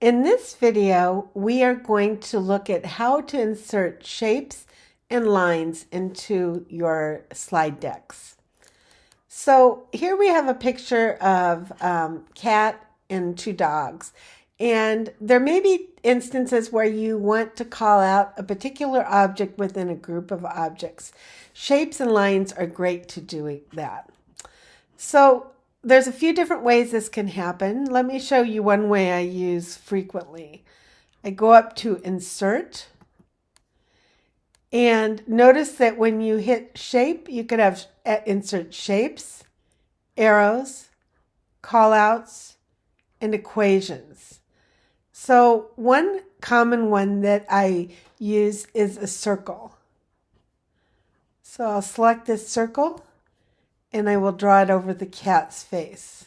In this video, we are going to look at how to insert shapes and lines into your slide decks. So here we have a picture of cat and two dogs. And there may be instances where you want to call out a particular object within a group of objects. Shapes and lines are great to do that. So there's a few different ways this can happen. Let me show you one way I use frequently. I go up to Insert, and notice that when you hit Shape, you can have Insert Shapes, Arrows, Callouts, and Equations. So one common one that I use is a circle. So I'll select this circle, and I will draw it over the cat's face.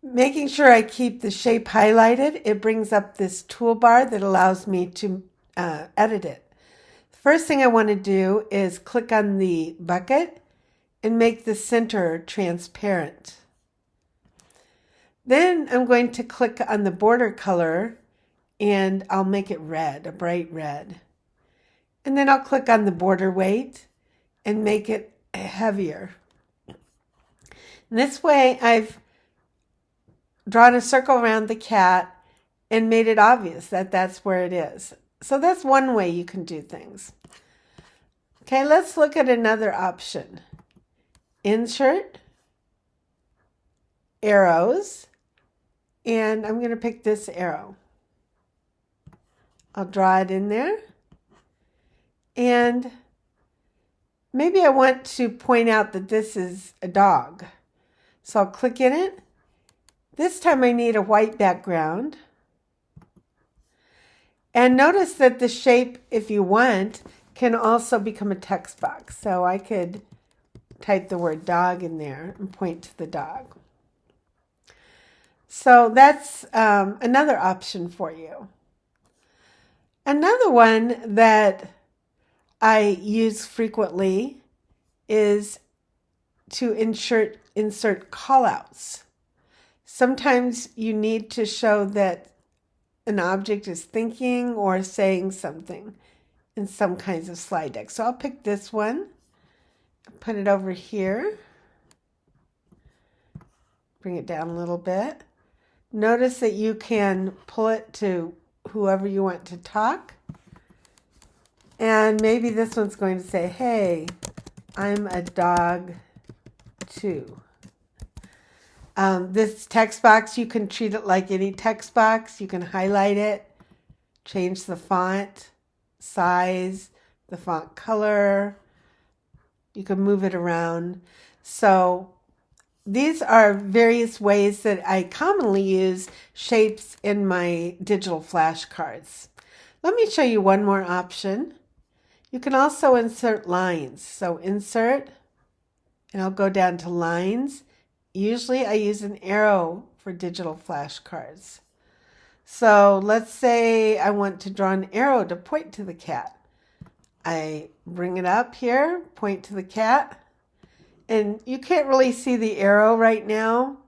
Making sure I keep the shape highlighted, it brings up this toolbar that allows me to edit it. The first thing I want to do is click on the bucket and make the center transparent. Then I'm going to click on the border color and I'll make it red, a bright red. And then I'll click on the border weight and make it heavier. And this way I've drawn a circle around the cat and made it obvious that that's where it is. So that's one way you can do things. Okay, let's look at another option. Insert, Arrows, and I'm going to pick this arrow. I'll draw it in there. And maybe I want to point out that this is a dog. So I'll click in it. This time I need a white background. And notice that the shape, if you want, can also become a text box. So I could type the word dog in there and point to the dog. So that's another option for you. Another one that I use frequently is to insert callouts. Sometimes you need to show that an object is thinking or saying something in some kinds of slide decks. So I'll pick this one, put it over here, bring it down a little bit. Notice that you can pull it to whoever you want to talk. And maybe this one's going to say, hey, I'm a dog too. This text box, you can treat it like any text box. You can highlight it, change the font size, the font color. You can move it around. So these are various ways that I commonly use shapes in my digital flashcards. Let me show you one more option. You can also insert lines. So insert, and I'll go down to lines. Usually I use an arrow for digital flashcards. So let's say I want to draw an arrow to point to the cat. I bring it up here, point to the cat, and you can't really see the arrow right now,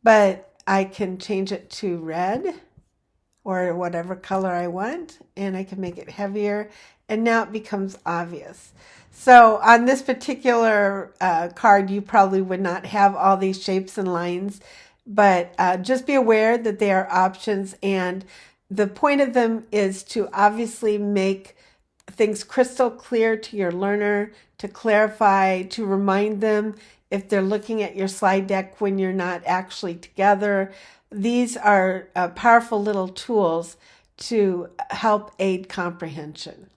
but I can change it to red or whatever color I want, and I can make it heavier, and now it becomes obvious. So on this particular card, you probably would not have all these shapes and lines, but just be aware that they are options, and the point of them is to obviously make things crystal clear to your learner, to clarify, to remind them if they're looking at your slide deck when you're not actually together. These are powerful little tools to help aid comprehension.